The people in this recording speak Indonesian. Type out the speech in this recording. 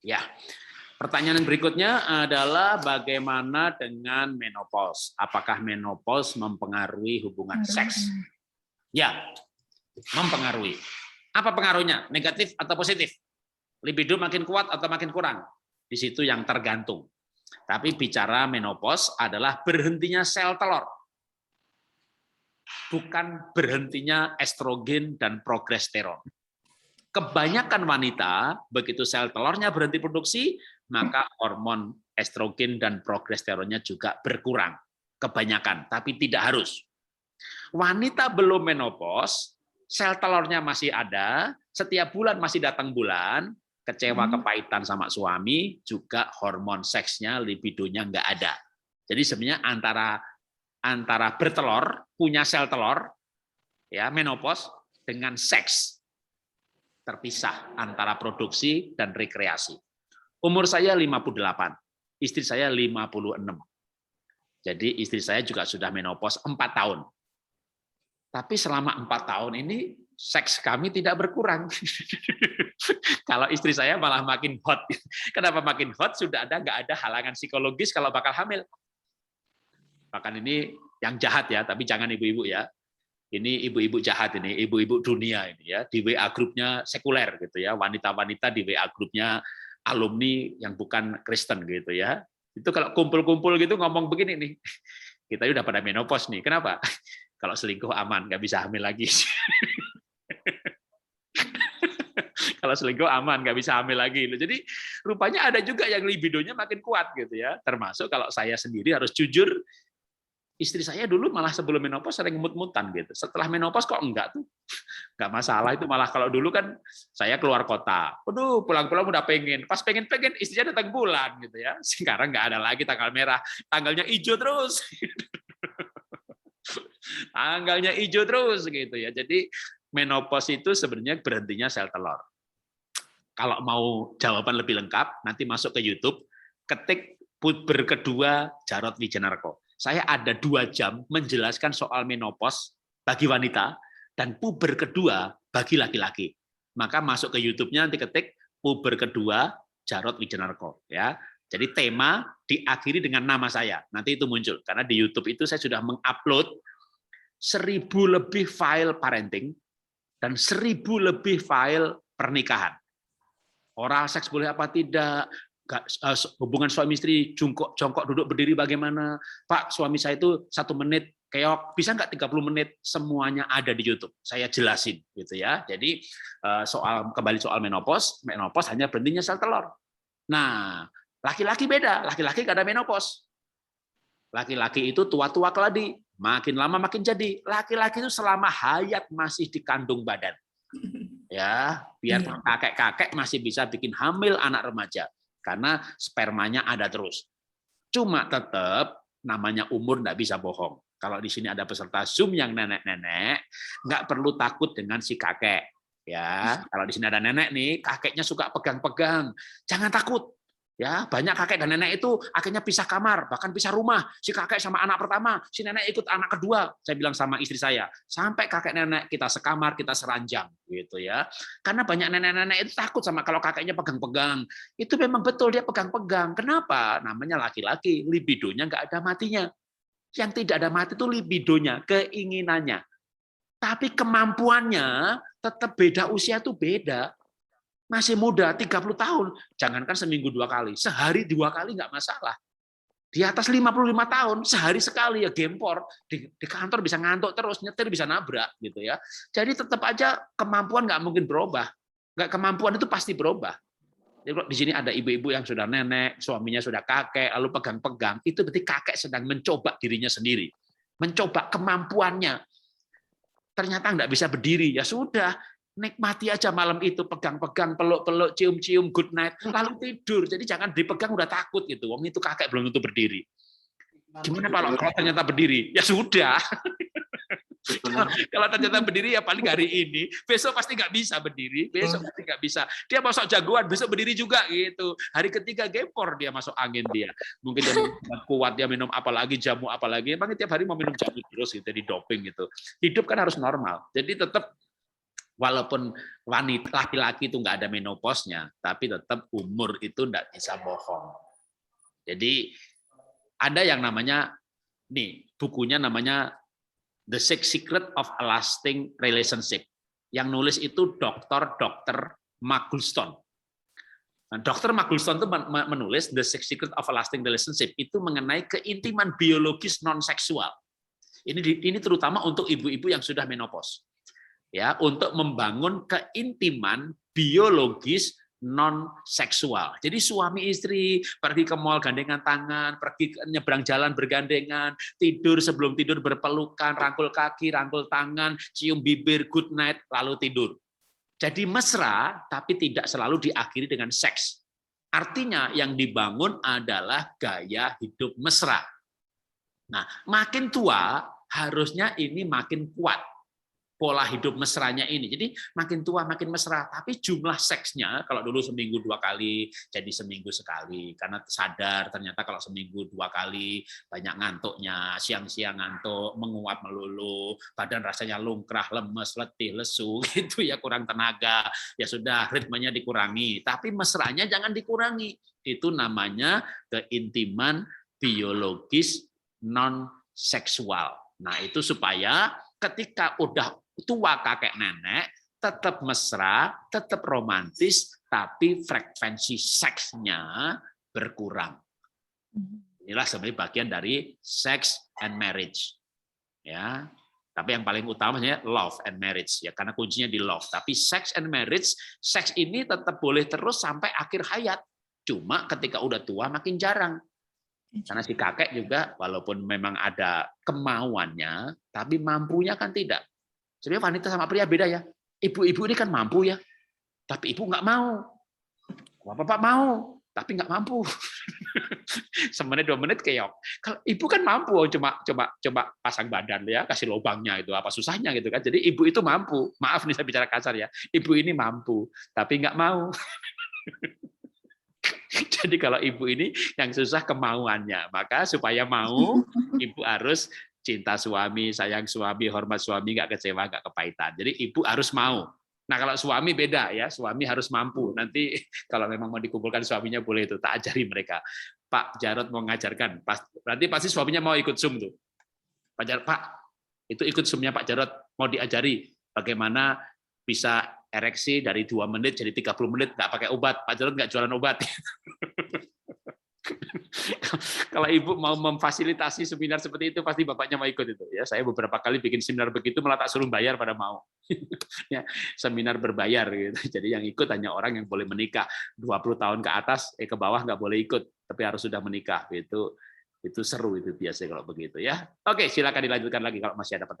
Ya, pertanyaan berikutnya adalah bagaimana dengan menopause? Apakah menopause mempengaruhi hubungan seks? Ya, mempengaruhi. Apa pengaruhnya? Negatif atau positif? Libido makin kuat atau makin kurang? Di situ yang tergantung. Tapi bicara menopause adalah berhentinya sel telur. Bukan berhentinya estrogen dan progesteron. Kebanyakan wanita, begitu sel telurnya berhenti produksi, maka hormon estrogen dan progesteronnya juga berkurang. Kebanyakan, tapi tidak harus. Wanita belum menopause, sel telurnya masih ada, setiap bulan masih datang bulan, kecewa kepahitan sama suami, juga hormon seksnya, libidonya nggak ada. Jadi sebenarnya antara bertelur, punya sel telur, ya menopause, dengan seks terpisah antara produksi dan rekreasi. Umur saya 58, istri saya 56. Jadi istri saya juga sudah menopause 4 tahun. Tapi selama 4 tahun ini seks kami tidak berkurang. Kalau istri saya malah makin hot. Kenapa makin hot? Sudah nggak ada halangan psikologis kalau bakal hamil. Bahkan ini yang jahat ya, tapi jangan ibu-ibu ya. Ini ibu-ibu jahat ini, ibu-ibu dunia ini ya, di WA grupnya sekuler gitu ya, wanita-wanita di WA grupnya alumni yang bukan Kristen gitu ya. Itu kalau kumpul-kumpul gitu ngomong begini nih, kita udah pada menopause nih, kenapa? Kalau selingkuh aman, nggak bisa hamil lagi. Kalau selingkuh aman, nggak bisa hamil lagi. Jadi rupanya ada juga yang libidonya makin kuat gitu ya. Termasuk kalau saya sendiri harus jujur, istri saya dulu malah sebelum menopause sering mut-mutan gitu. Setelah menopause kok enggak tuh? Enggak masalah itu, malah kalau dulu kan saya keluar kota. Waduh, pulang-pulang udah pengen. Pas pengen istrinya datang bulan gitu ya. Sekarang enggak ada lagi tanggal merah, tanggalnya hijau terus. Tanggalnya hijau terus gitu ya. Jadi menopause itu sebenarnya berhentinya sel telur. Kalau mau jawaban lebih lengkap, nanti masuk ke YouTube, ketik puber kedua Jarod Wijanarko. Saya ada 2 jam menjelaskan soal menopause bagi wanita dan puber kedua bagi laki-laki. Maka masuk ke YouTube-nya nanti ketik puber kedua Jarod Wijanarko ya. Jadi tema diakhiri dengan nama saya. Nanti itu muncul karena di YouTube itu saya sudah mengupload 1000 lebih file parenting dan 1000 lebih file pernikahan. Oral seks boleh apa tidak? Hubungan suami istri jongkok duduk berdiri bagaimana, Pak suami saya itu 1 menit keok, bisa nggak 30 menit, semuanya ada di YouTube, saya jelasin gitu ya. Jadi kembali soal menopause hanya berhentinya sel telur. Nah laki-laki beda, laki-laki nggak ada menopause, laki-laki itu tua-tua keladi, makin lama makin jadi, laki-laki itu selama hayat masih dikandung badan ya, biar kakek-kakek masih bisa bikin hamil anak remaja. Karena spermanya ada terus. Cuma tetap namanya umur nggak bisa bohong. Kalau di sini ada peserta Zoom yang nenek-nenek, nggak perlu takut dengan si kakek. Ya, kalau di sini ada nenek nih, kakeknya suka pegang-pegang, jangan takut. Ya, banyak kakek dan nenek itu akhirnya pisah kamar, bahkan pisah rumah. Si kakek sama anak pertama, si nenek ikut anak kedua. Saya bilang sama istri saya, sampai kakek nenek kita sekamar, kita seranjang, gitu ya. Karena banyak nenek-nenek itu takut sama kalau kakeknya pegang-pegang. Itu memang betul dia pegang-pegang. Kenapa? Namanya laki-laki, libidonya nggak ada matinya. Yang tidak ada mati itu libidonya, keinginannya. Tapi kemampuannya tetap beda, usia itu beda. Masih muda, 30 tahun, jangankan seminggu 2 kali, sehari 2 kali nggak masalah. Di atas 55 tahun, sehari sekali ya gempor, di kantor bisa ngantuk terus, nyetir bisa nabrak gitu ya. Jadi tetap aja kemampuan nggak mungkin berubah. Nggak, kemampuan itu pasti berubah. Jadi di sini ada ibu-ibu yang sudah nenek, suaminya sudah kakek, lalu pegang-pegang, itu berarti kakek sedang mencoba dirinya sendiri. Mencoba kemampuannya. Ternyata nggak bisa berdiri, ya sudah, nikmati aja malam itu, pegang-pegang, peluk-peluk, cium-cium, good night, lalu tidur. Jadi jangan dipegang udah takut gitu. Wong itu kakek belum tentu berdiri. Gimana kalau ternyata berdiri? Ya sudah. Kalau ternyata berdiri ya paling hari ini, besok pasti nggak bisa berdiri, besok pasti nggak bisa. Dia masuk jagoan, besok berdiri juga gitu. Hari ketiga gempor dia masuk angin dia. Mungkin dia kuat, dia minum apalagi jamu apalagi. Emang tiap hari mau minum jamu terus gitu, di doping gitu. Hidup kan harus normal. Jadi tetap Walaupun wanita laki-laki itu nggak ada menopausnya, tapi tetap umur itu nggak bisa bohong. Jadi ada yang namanya, nih bukunya namanya The Six Secrets of a Lasting Relationship. Yang nulis itu Dr. Mark Goulston. Nah, Dr. Mark Goulston itu menulis The Six Secrets of a Lasting Relationship itu mengenai keintiman biologis non-seksual. Ini terutama untuk ibu-ibu yang sudah menopause. Ya, untuk membangun keintiman biologis non seksual. Jadi suami istri pergi ke mall gandengan tangan, pergi nyebrang jalan bergandengan, tidur sebelum tidur berpelukan, rangkul kaki, rangkul tangan, cium bibir, good night, lalu tidur. Jadi mesra tapi tidak selalu diakhiri dengan seks. Artinya yang dibangun adalah gaya hidup mesra. Nah, makin tua harusnya ini makin kuat pola hidup mesranya ini. Jadi makin tua makin mesra, tapi jumlah seksnya kalau dulu seminggu 2 kali jadi seminggu sekali karena sadar ternyata kalau seminggu 2 kali banyak ngantuknya, siang-siang ngantuk, menguap melulu, badan rasanya lungkrah, lemes, letih, lesu gitu ya, kurang tenaga. Ya sudah ritmenya dikurangi, tapi mesranya jangan dikurangi. Itu namanya keintiman biologis non seksual. Nah, itu supaya ketika udah tua kakek nenek, tetap mesra, tetap romantis, tapi frekuensi seksnya berkurang. Inilah sebenarnya bagian dari sex and marriage. Ya, tapi yang paling utamanya love and marriage ya, karena kuncinya di love. Tapi sex and marriage, seks ini tetap boleh terus sampai akhir hayat. Cuma ketika udah tua makin jarang. Karena si kakek juga walaupun memang ada kemauannya, tapi mampunya kan tidak. Sebenarnya wanita sama pria beda ya. Ibu-ibu ini kan mampu ya, tapi ibu nggak mau. Bapak mau, tapi nggak mampu. Semenit 2 menit keok. Kalau ibu kan mampu, coba pasang badan ya, kasih lubangnya itu apa susahnya gitu kan. Jadi ibu itu mampu. Maaf nih saya bicara kasar ya. Ibu ini mampu, tapi nggak mau. Jadi kalau ibu ini yang susah kemauannya, maka supaya mau, ibu harus cinta suami, sayang suami, hormat suami, nggak kecewa, nggak kepahitan. Jadi ibu harus mau. Nah kalau suami beda ya, suami harus mampu. Nanti kalau memang mau dikumpulkan suaminya boleh itu, tak ajari mereka. Pak Jarod mau ngajarkan, nanti pasti suaminya mau ikut Zoom tuh. Pak Jarod, Pak, itu ikut Zoom-nya Pak Jarod, mau diajari bagaimana bisa ereksi dari 2 menit jadi 30 menit, nggak pakai obat. Pak Jarod nggak jualan obat. Kalau ibu mau memfasilitasi seminar seperti itu, pasti bapaknya mau ikut itu. Ya, saya beberapa kali bikin seminar begitu, malah tak suruh bayar pada mau. Ya, seminar berbayar gitu. Jadi yang ikut hanya orang yang boleh menikah 20 tahun ke atas, ke bawah nggak boleh ikut, tapi harus sudah menikah. Itu seru itu biasanya kalau begitu ya. Oke, silakan dilanjutkan lagi kalau masih ada pertanyaan.